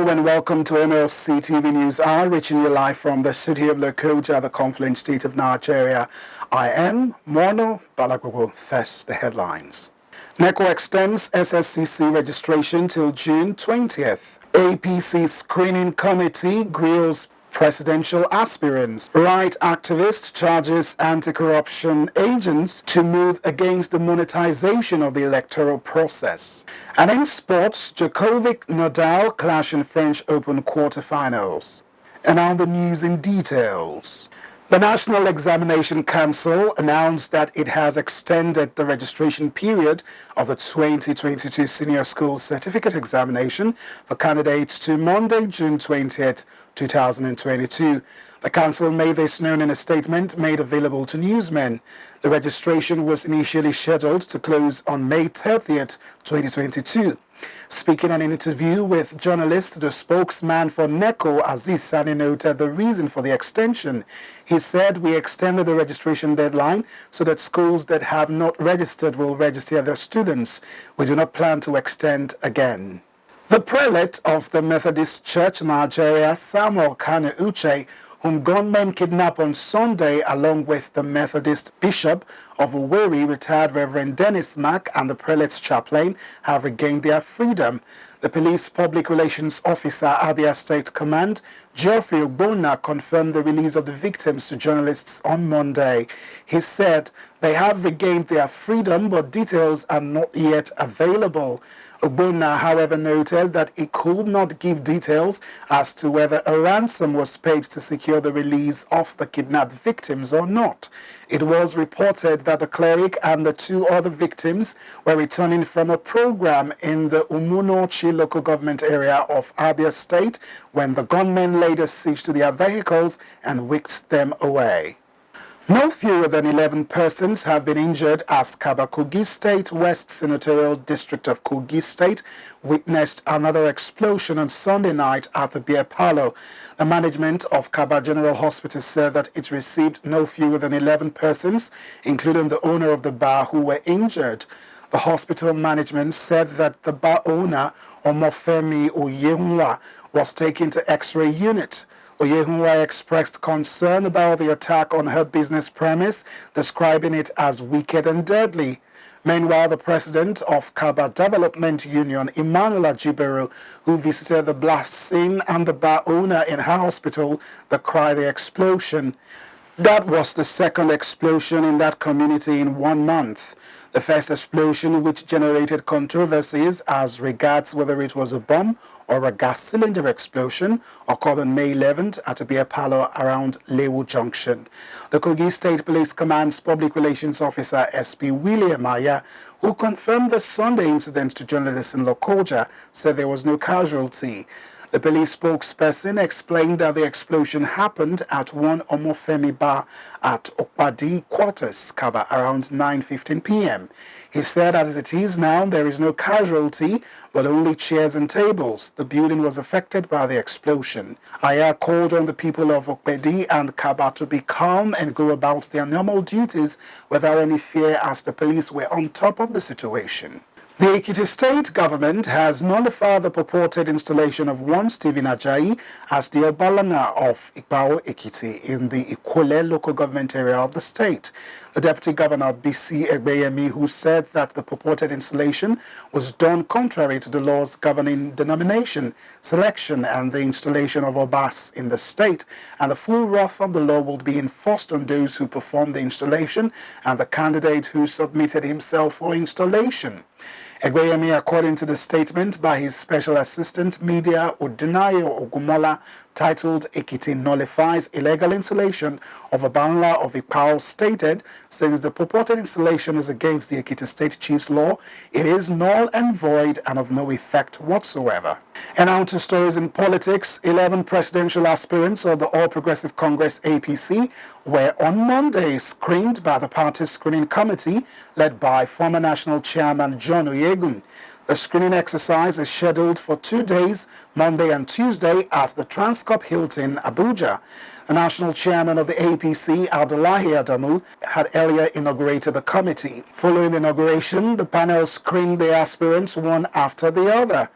Hello and welcome to MLC TV News Hour, reaching you live from the city of Lokoja, the confluent state of Nigeria. I am Mono Balagogo. First, the headlines. NECO extends SSCC registration till June 20th. APC screening committee grills presidential aspirants. Right activist charges anti-corruption agents to move against the monetization of the electoral process. And in sports, Djokovic Nadal clash in French Open quarterfinals. And now the news in details. The National Examination Council announced that it has extended the registration period of the 2022 Senior School Certificate Examination for candidates to Monday, June 20th, 2022. The council made this known in a statement made available to newsmen. The registration was initially scheduled to close on May 30th, 2022. Speaking in an interview with journalists, the spokesman for NECO, Aziz Sani, noted the reason for the extension. He said, "We extended the registration deadline so that schools that have not registered will register their students. We do not plan to extend again." The prelate of the Methodist Church Nigeria, Samuel Kanu Uche, whom gunmen kidnapped on Sunday, along with the Methodist Bishop of Owerri, retired Reverend Dennis Mack, and the prelate's chaplain, have regained their freedom. The police public relations officer, Abia State Command, Geoffrey Ogbonna, confirmed the release of the victims to journalists on Monday. He said they have regained their freedom, but details are not yet available. Ogbonna, however, noted that he could not give details as to whether a ransom was paid to secure the release of the kidnapped victims or not. It was reported that the cleric and the two other victims were returning from a program in the Umunochi local government area of Abia State when the gunmen laid a siege to their vehicles and whisked them away. No fewer than 11 persons have been injured as Kaba Kogi State, West Senatorial District of Kogi State, witnessed another explosion on Sunday night at the beer parlor. The management of Kaba General Hospital said that it received no fewer than 11 persons, including the owner of the bar, who were injured. The hospital management said that the bar owner, Omofemi Oyehunwa, was taken to X-ray unit. Oyehunwa expressed concern about the attack on her business premise, describing it as wicked and deadly. Meanwhile, the president of Kaba Development Union, Emmanuel Ajiberu, who visited the blast scene and the bar owner in her hospital, decried the explosion. That was the second explosion in that community in 1 month. The first explosion, which generated controversies as regards whether it was a bomb or a gas cylinder explosion, occurred on May 11th at a beer parlor around Lewu Junction. The Kogi State Police Command's Public Relations Officer, SP William Aya, who confirmed the Sunday incident to journalists in Lokoja, said there was no casualty. The police spokesperson explained that the explosion happened at one Omofemi bar at Okpadi Quarters, Kaba, around 9:15 p.m. He said, as it is now, there is no casualty, but only chairs and tables. The building was affected by the explosion. Aya called on the people of Okpedi and Kaba to be calm and go about their normal duties without any fear, as the police were on top of the situation. The Ekiti state government has nullified the purported installation of one Stephen Ajayi as the Obalana of Ikpao Ekiti in the Ikole local government area of the state. The deputy governor, BC Egbeyemi, who said that the purported installation was done contrary to the laws governing the nomination, selection, and the installation of Obas in the state, and the full wrath of the law will be enforced on those who performed the installation and the candidate who submitted himself for installation. Egbeyemi, according to the statement by his special assistant media, Odunayo Ogumola, titled "Ekiti Nullifies Illegal Installation of a Banla of Ikpao," stated, since the purported installation is against the Ekiti State Chief's law, it is null and void and of no effect whatsoever. And now to stories in politics. 11 presidential aspirants of the All Progressive Congress APC were on Monday screened by the party's screening committee led by former national chairman John Oyegun. The screening exercise is scheduled for 2 days, Monday and Tuesday, at the Transcorp Hilton, Abuja. The national chairman of the APC, Abdullahi Adamu, had earlier inaugurated the committee. Following the inauguration, the panel screened the aspirants one after the other.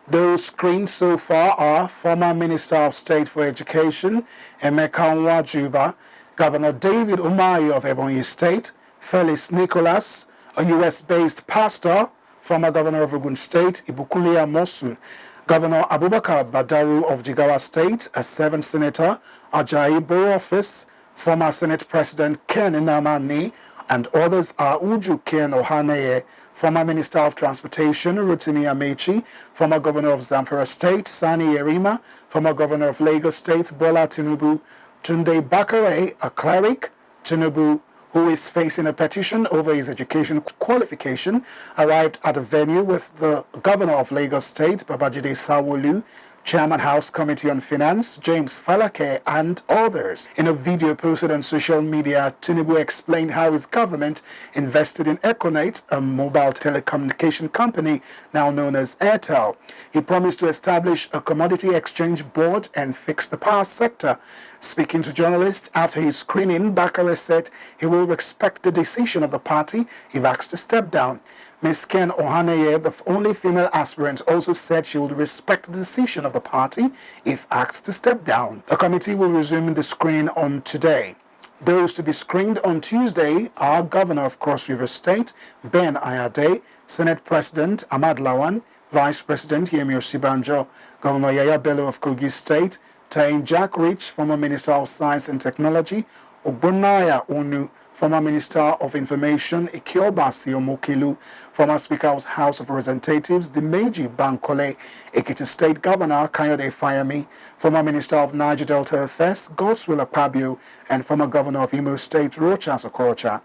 Those screened so far are former Minister of State for Education, Emeka Nwajuba, Governor David Umahi of Ebonyi State, Felix Nicholas, a US-based pastor, former Governor of Ogun State, Ibukunle Amosun, Governor Abubakar Badaru of Jigawa State, a 7th Senator, Ajayi Boroofis, former Senate President Ken Nnamani, and others are Uju Ken Ohaneye, former Minister of Transportation Rotimi Amechi, former Governor of Zamfara State Sani Yerima, former Governor of Lagos State Bola Tinubu, Tunde Bakare, a cleric, Tinubu, who is facing a petition over his education qualification, arrived at the venue with the Governor of Lagos State Babajide Sanwo-Olu, Chairman House Committee on Finance, James Falake, and others. In a video posted on social media, Tinubu explained how his government invested in Econet, a mobile telecommunication company now known as Airtel. He promised to establish a commodity exchange board and fix the power sector. Speaking to journalists after his screening, Bakare said he will respect the decision of the party if asked to step down. Ms. Ken Ohaneye, the only female aspirant, also said she would respect the decision of the party if asked to step down. The committee will resume the screening on today. Those to be screened on Tuesday are Governor of Cross River State, Ben Ayade, Senate President Ahmad Lawan, Vice President Yemi Osibanjo, Governor Yaya Bello of Kogi State, Tain Jack Rich, former Minister of Science and Technology, Ogbonnaya Onu, former Minister of Information Ikiobasi Omokilu, former Speaker of House of Representatives Dimeji Bankole, Ekiti State Governor Kayode Fayemi, former Minister of Niger Delta Affairs Godswill Akpabio, and former Governor of Imo State Rochas Okorocha.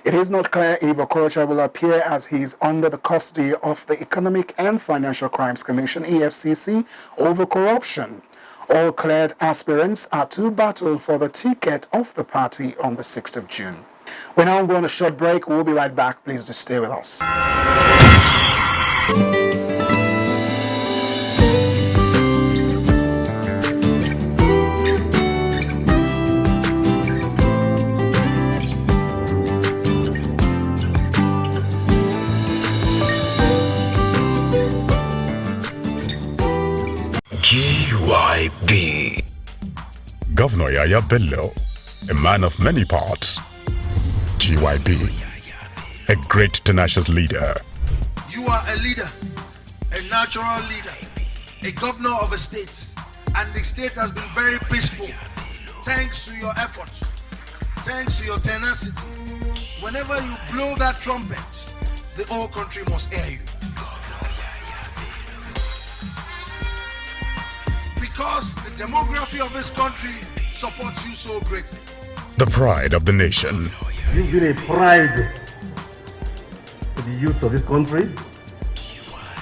It is not clear if Okorocha will appear as he is under the custody of the Economic and Financial Crimes Commission (EFCC) over corruption. All cleared aspirants are to battle for the ticket of the party on the 6th of June. We're now going on a short break. We'll be right back. Please just stay with us. GYB. Governor Yaya Bello, a man of many parts. GYB, a great tenacious leader. You are a leader, a natural leader, a governor of a state, and the state has been very peaceful thanks to your effort, thanks to your tenacity. Whenever you blow that trumpet, the whole country must hear you. Because the demography of this country supports you so greatly. The pride of the nation. You've been a pride to the youth of this country.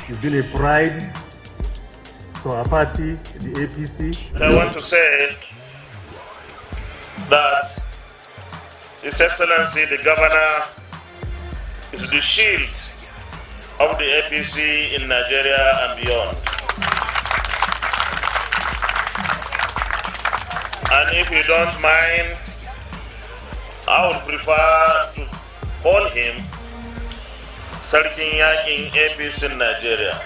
You've been a pride to our party, the APC. I want to say that His Excellency the Governor is the shield of the APC in Nigeria and beyond. And if you don't mind, I would prefer to call him Sarkin Yakin APC in Nigeria.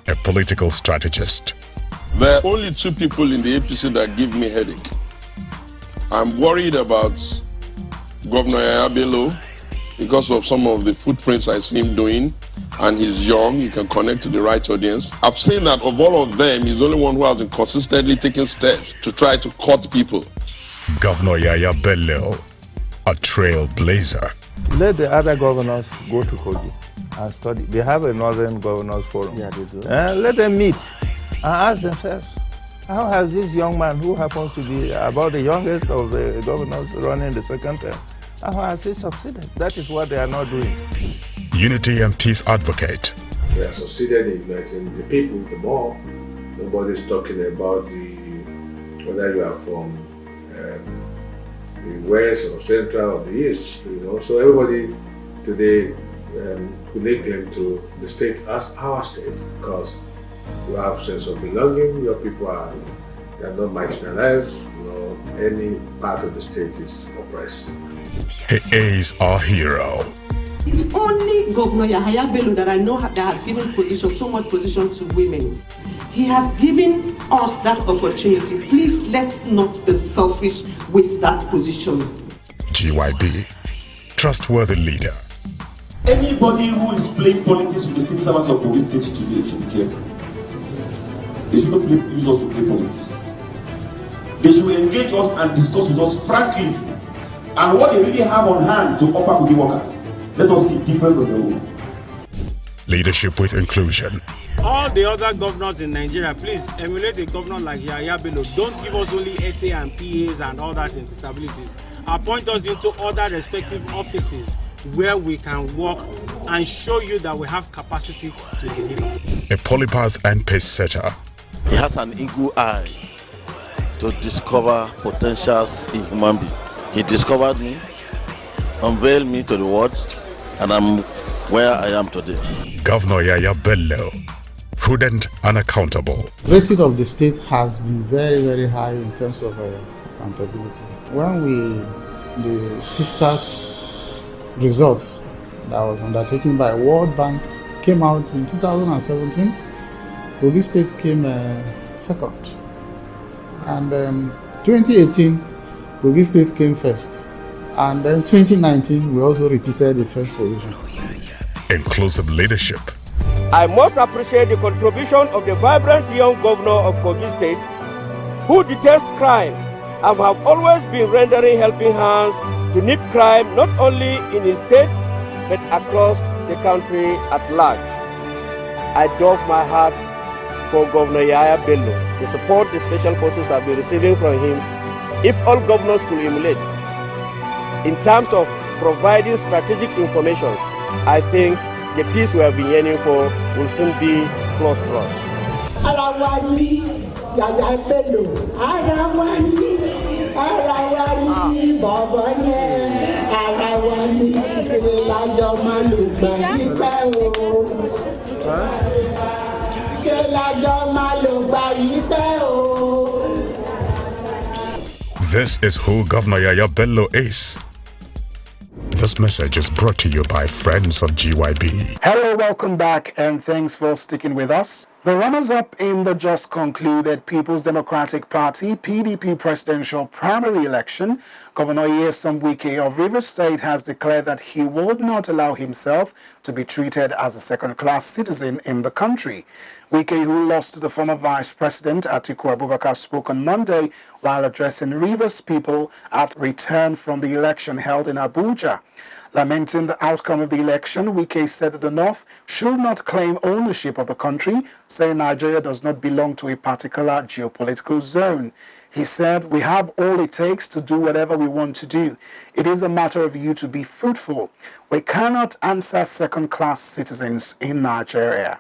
A political strategist. There are only two people in the APC that give me headache. I'm worried about Governor Yaya Bello because of some of the footprints I see him doing, and he's young, he can connect to the right audience. I've seen that of all of them, he's the only one who has been consistently taking steps to try to cut people. Governor Yaya Bello, a trailblazer. Let the other governors go to Kogi and study. They have a Northern Governors Forum. Yeah, they do. Let them meet and ask themselves, how has this young man, who happens to be about the youngest of the governors running the second term, how has he succeeded? That is what they are not doing. Unity and peace advocate. We have succeeded in uniting the people, the mob. Nobody's talking about whether you are from the west or central or the east, So everybody today could lay claim to the state as our state because you have sense of belonging. Your people are not marginalized. Any part of the state is oppressed. He is our hero. It's only Governor Yahaya Bello that I know that has given so much position to women. He has given us that opportunity. Please, let's not be selfish with that position. GYB, trustworthy leader. Anybody who is playing politics with the civil servants of Kogi State today should be careful. They should not use us to play politics. They should engage us and discuss with us frankly and what they really have on hand to offer Kogi workers. Let us see different from your own. Leadership with inclusion. All the other governors in Nigeria, please emulate a governor like Yahaya Bello. Don't give us only SA and PAs and all that in disabilities. Appoint us into other respective offices where we can work and show you that we have capacity to deliver. A polypath and pace setter. He has an eagle eye to discover potentials in human beings. He discovered me, unveiled me to the world, and I'm where I am today. Governor Yahaya Bello, prudent and accountable. Rating of the state has been very, very high in terms of accountability. When the SIFTAS results that was undertaken by World Bank came out in 2017, Kogi State came second. And 2018, Kogi State came first. And then 2019, we also repeated the first position. Inclusive leadership. I most appreciate the contribution of the vibrant young governor of Kogi State, who detests crime and have always been rendering helping hands to nip crime not only in his state, but across the country at large. I doff my hat for Governor Yahaya Bello, the support the special forces have been receiving from him. If all governors could emulate, in terms of providing strategic information, I think the peace we have been yearning for will soon be close to us. This is who Governor Yahaya Bello is. This message is brought to you by friends of GYB. Hello, welcome back, and thanks for sticking with us. The runners-up in the just concluded People's Democratic Party (PDP) presidential primary election, Governor Nyesom Wike of Rivers State has declared that he would not allow himself to be treated as a second-class citizen in the country. Wike, who lost to the former Vice President Atiku Abubakar, spoke on Monday while addressing Rivers people after return from the election held in Abuja. Lamenting the outcome of the election, Wike said that the North should not claim ownership of the country, saying Nigeria does not belong to a particular geopolitical zone. He said, "We have all it takes to do whatever we want to do. It is a matter of you to be fruitful. We cannot answer second-class citizens in Nigeria."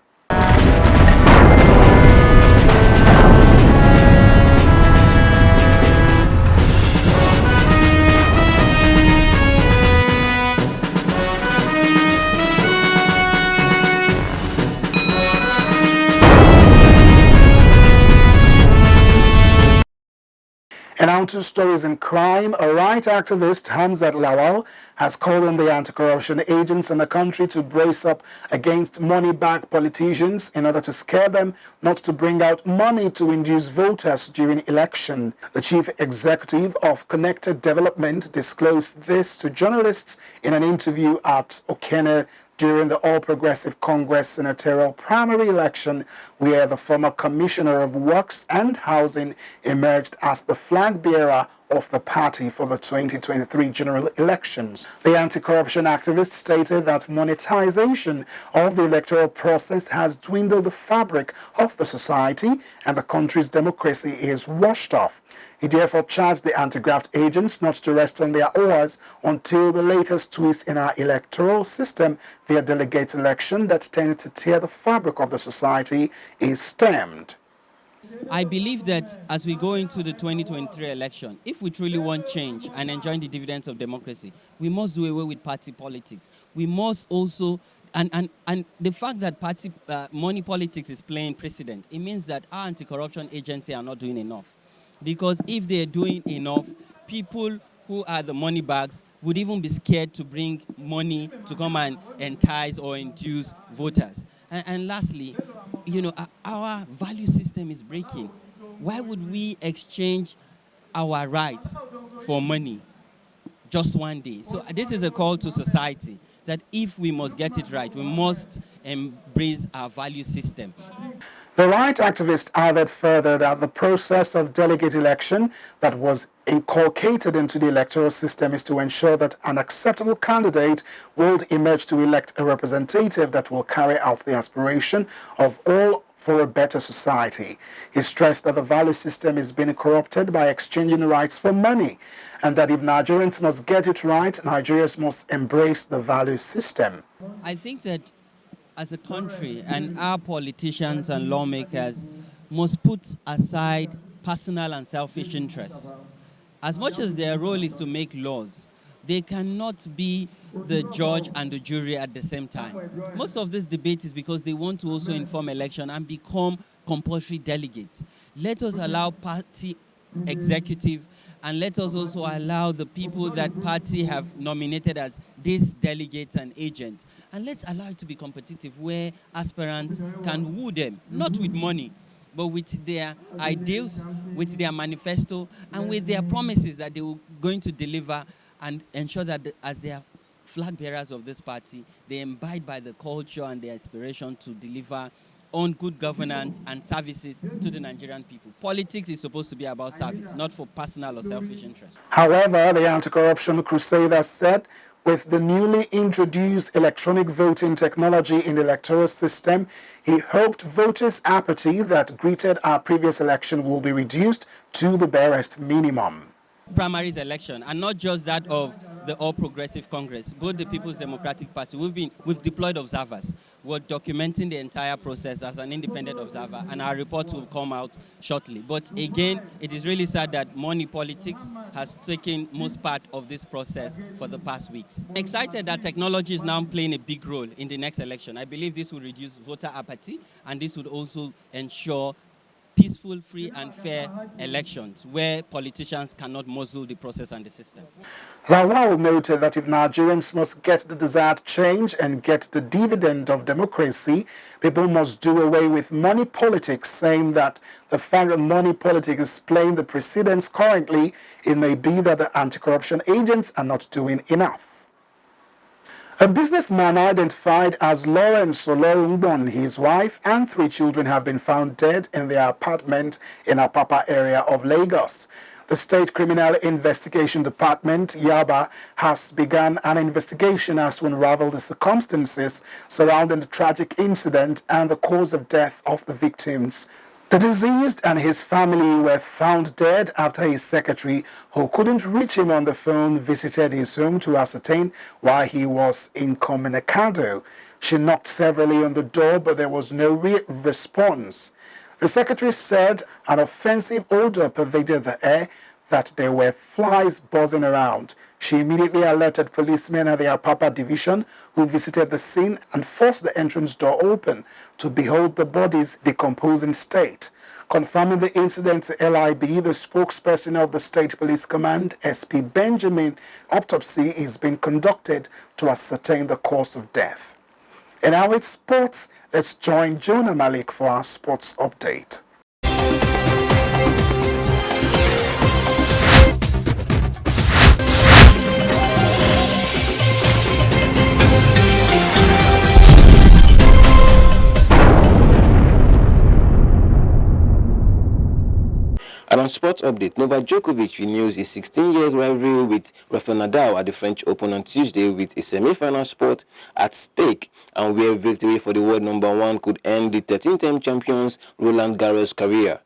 And on to stories in crime. A right activist, Hamzat Lawal, has called on the anti-corruption agents in the country to brace up against money-bagged politicians in order to scare them not to bring out money to induce voters during election. The chief executive of Connected Development disclosed this to journalists in an interview at Okene during the All Progressive Congress senatorial primary election, where the former Commissioner of Works and Housing emerged as the flag bearer of the party for the 2023 general elections. The anti-corruption activist stated that monetization of the electoral process has dwindled the fabric of the society and the country's democracy is washed off. He therefore charged the anti-graft agents not to rest on their oars until the latest twist in our electoral system, their delegate election that tended to tear the fabric of the society, is stemmed. I believe that as we go into the 2023 election, if we truly want change and enjoy the dividends of democracy, we must do away with party politics. We must also, and the fact that party money politics is playing precedent, it means that our anti-corruption agency are not doing enough. Because if they're doing enough, people who are the money bags would even be scared to bring money to come and entice or induce voters. And lastly, you know, our value system is breaking. Why would we exchange our rights for money just one day? So this is a call to society that if we must get it right, we must embrace our value system. The right activist added further that the process of delegate election that was inculcated into the electoral system is to ensure that an acceptable candidate will emerge to elect a representative that will carry out the aspiration of all for a better society. He stressed that the value system is being corrupted by exchanging rights for money, and that if Nigerians must get it right, Nigerians must embrace the value system. I think that as a country, and our politicians and lawmakers must put aside personal and selfish interests. As much as their role is to make laws, they cannot be the judge and the jury at the same time. Most of this debate is because they want to also inform election and become compulsory delegates. Let us allow party executive, and let us also allow the people that party have nominated as these delegates and agents. And let's allow it to be competitive where aspirants can woo them, not with money, but with their ideals, with their manifesto, and with their promises that they were going to deliver and ensure that as they are flag bearers of this party, they abide by the culture and the aspiration to deliver on good governance and services to the Nigerian people. Politics is supposed to be about service, not for personal or selfish interest. However, the anti-corruption crusader said with the newly introduced electronic voting technology in the electoral system, he hoped voters' apathy that greeted our previous election will be reduced to the barest minimum. Primaries election, and not just that of the All Progressive Congress, both the People's Democratic Party, we've deployed observers. We're documenting the entire process as an independent observer, and our report will come out shortly. But again, it is really sad that money politics has taken most part of this process for the past weeks. I'm excited that technology is now playing a big role in the next election. I believe this will reduce voter apathy, and this would also ensure peaceful, free and fair elections where politicians cannot muzzle the process and the system. Lawal noted that if Nigerians must get the desired change and get the dividend of democracy, people must do away with money politics, saying that the fact that money politics is playing the precedence currently, it may be that the anti-corruption agents are not doing enough. A businessman identified as Lawrence Olorungbon, his wife and 3 children have been found dead in their apartment in Apapa area of Lagos. The State Criminal Investigation Department, Yaba, has begun an investigation as to unravel the circumstances surrounding the tragic incident and the cause of death of the victims. The deceased and his family were found dead after his secretary, who couldn't reach him on the phone, visited his home to ascertain why he was incommunicado. She knocked severally on the door, but there was no response. The secretary said an offensive odor pervaded the air, that there were flies buzzing around. She immediately alerted policemen at the Apapa division, who visited the scene and forced the entrance door open to behold the body's decomposing state. Confirming the incident to LIB, the spokesperson of the State Police Command, SP Benjamin, autopsy is being conducted to ascertain the cause of death. And now it's sports. Let's join Jonah Malik for our sports update. And on sports update, Novak Djokovic renews his 16-year rivalry with Rafael Nadal at the French Open on Tuesday with a semi-final spot at stake, and where victory for the world #1 could end the 13-time champion's Roland Garros career.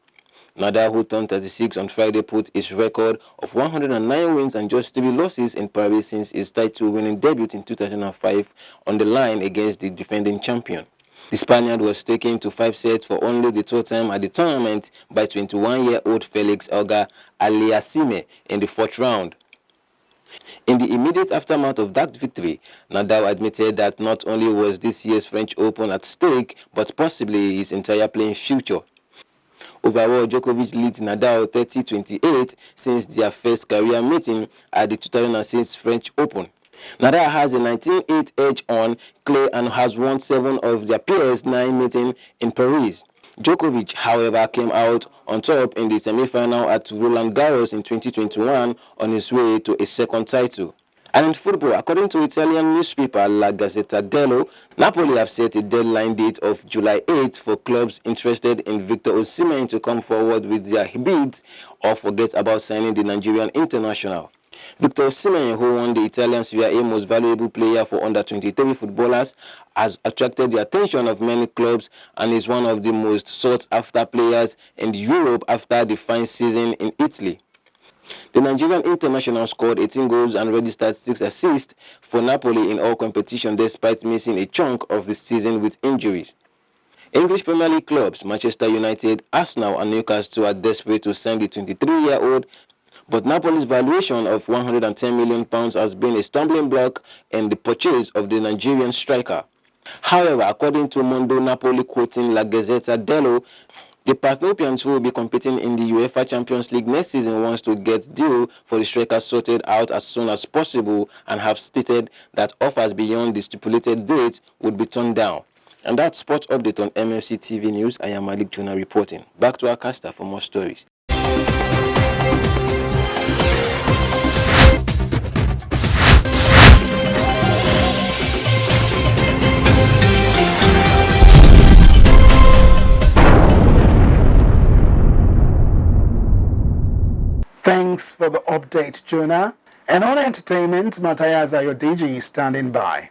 Nadal, who turned 36 on Friday, put his record of 109 wins and just 3 losses in Paris since his title-winning debut in 2005 on the line against the defending champion. The Spaniard was taken to 5 sets for only the 3rd time at the tournament by 21-year-old Felix Auger-Aliassime in the 4th round. In the immediate aftermath of that victory, Nadal admitted that not only was this year's French Open at stake, but possibly his entire playing future. Overall, Djokovic leads Nadal 30-28 since their first career meeting at the 2006 French Open. Nadal has a 19-8 edge on clay and has won 7 of their PS9 meeting in Paris. Djokovic, however, came out on top in the semi-final at Roland Garros in 2021 on his way to a second title. And in football, according to Italian newspaper La Gazzetta dello, Napoli have set a deadline date of July 8 for clubs interested in Victor Osimhen to come forward with their bids or forget about signing the Nigerian international. Victor Osimhen, who won the Italian Serie A Most Valuable Player for under-23 footballers, has attracted the attention of many clubs and is one of the most sought-after players in Europe after the fine season in Italy. The Nigerian international scored 18 goals and registered 6 assists for Napoli in all competitions despite missing a chunk of the season with injuries. English Premier League clubs Manchester United, Arsenal and Newcastle are desperate to sign the 23-year-old, but Napoli's valuation of £110 million has been a stumbling block in the purchase of the Nigerian striker. However, according to Mondo Napoli quoting La Gazzetta dello, the Parthians who will be competing in the UEFA Champions League next season wants to get deal for the striker sorted out as soon as possible and have stated that offers beyond the stipulated date would be turned down. And that's Sports Update on MLC TV News. I am Malik Juna reporting. Back to our caster for more stories. Thanks for the update, Jonah. And on entertainment, Matthias Ayodiji is standing by.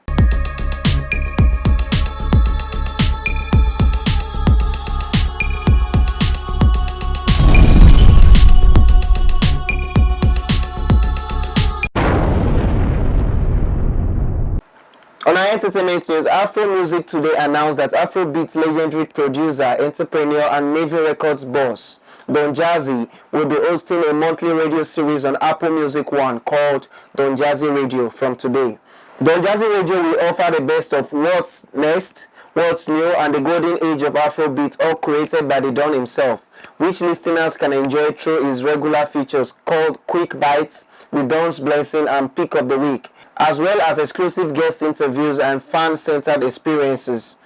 On our entertainment news, Afro Music today announced that Afrobeat's legendary producer, entrepreneur, and Navy Records boss, Don Jazzy, will be hosting a monthly radio series on Apple Music One called Don Jazzy Radio from today. Don Jazzy Radio will offer the best of what's next, what's new, and the golden age of Afrobeat, all created by the Don himself, which listeners can enjoy through his regular features called Quick Bites, The Don's Blessing, and Pick of the Week, as well as exclusive guest interviews and fan-centered experiences.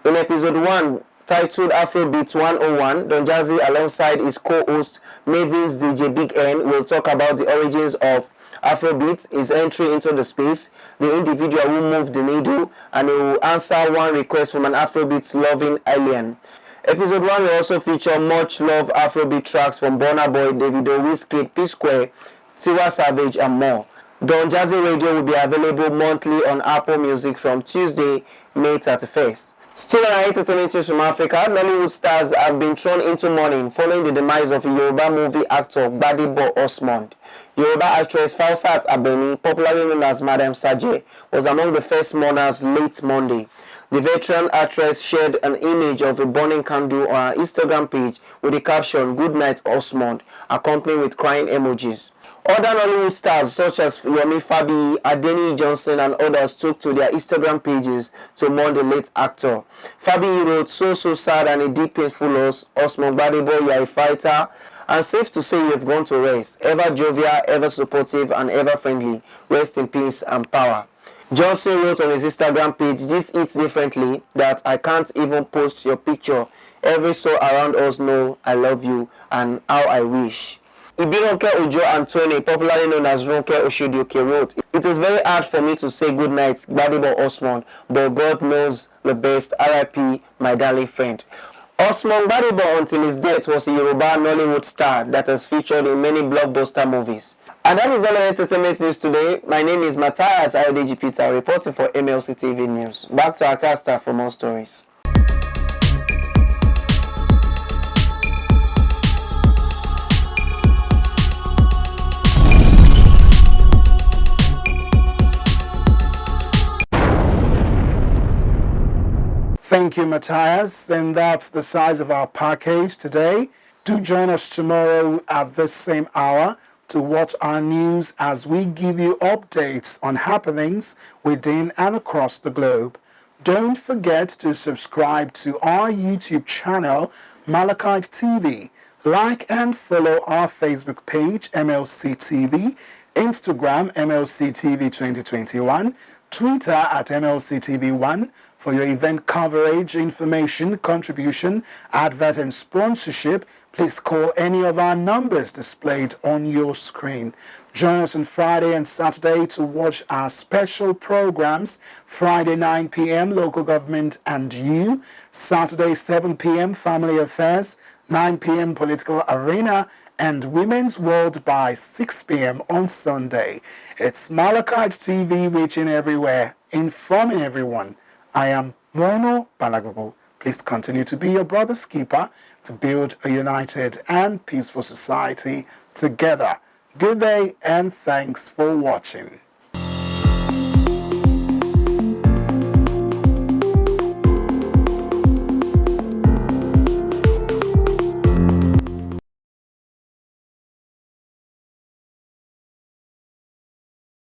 In episode 1, titled Afrobeat 101, Don Jazzy, alongside his co-host Mavis DJ Big N, will talk about the origins of Afrobeat, his entry into the space, the individual who moved the needle, and he will answer one request from an Afrobeat-loving alien. Episode 1 will also feature much loved Afrobeat tracks from Burna Boy, Davido, Wizkid, P-Square, Tiwa Savage, and more. Don Jazzy Radio will be available monthly on Apple Music from Tuesday, May 31st. Still on our entertainment news from Africa, Nollywood stars have been thrown into mourning following the demise of a Yoruba movie actor Gbadebo Osmond. Yoruba actress Falsat Abeni, popularly known as Madam Sajeh, was among the first mourners late Monday. The veteran actress shared an image of a burning candle on her Instagram page with the caption, "Good night, Osmond," accompanied with crying emojis. Other Nollywood stars such as Yomi Fabi, Adeni Johnson, and others took to their Instagram pages to mourn the late actor. Fabi wrote, so sad and a deep painful loss. Osmond Gbadebo, you are a fighter, and safe to say you have gone to rest. Ever jovial, ever supportive, and ever friendly. Rest in peace and power. Johnson wrote on his Instagram page, "This hits differently, that I can't even post your picture. Every soul around us know I love you and how I wish." Ibironke Ojo Anthony, popularly known as Ronke Oshodioke, wrote, "It is very hard for me to say goodnight, Gbadebo Osmond, but God knows the best. RIP, my darling friend." Osmond Gbadebo, until his death, was a Yoruba Nollywood star that has featured in many blockbuster movies. And that is all our entertainment news today. My name is Matthias Ayodeji Peter, reporting for MLC TV News. Back to our caster for more stories. Thank you, Matthias. And that's the size of our package today. Do join us tomorrow at this same hour to watch our news as we give you updates on happenings within and across the globe. Don't forget to subscribe to our YouTube channel Malachite TV. Like and follow our Facebook page, MLC TV, Instagram, MLC TV 2021, Twitter at MLC TV1 for your event coverage, information, contribution, advert and sponsorship. Please call any of our numbers displayed on your screen. Join us on Friday and Saturday to watch our special programs. Friday 9 p.m. Local Government and You. Saturday 7 p.m. Family Affairs. 9 p.m. Political Arena. And Women's World by 6 p.m. on Sunday. It's Malachite TV reaching everywhere, informing everyone. I am Mono Balagogo. Please continue to be your brother's keeper to build a united and peaceful society together. Good day and thanks for watching.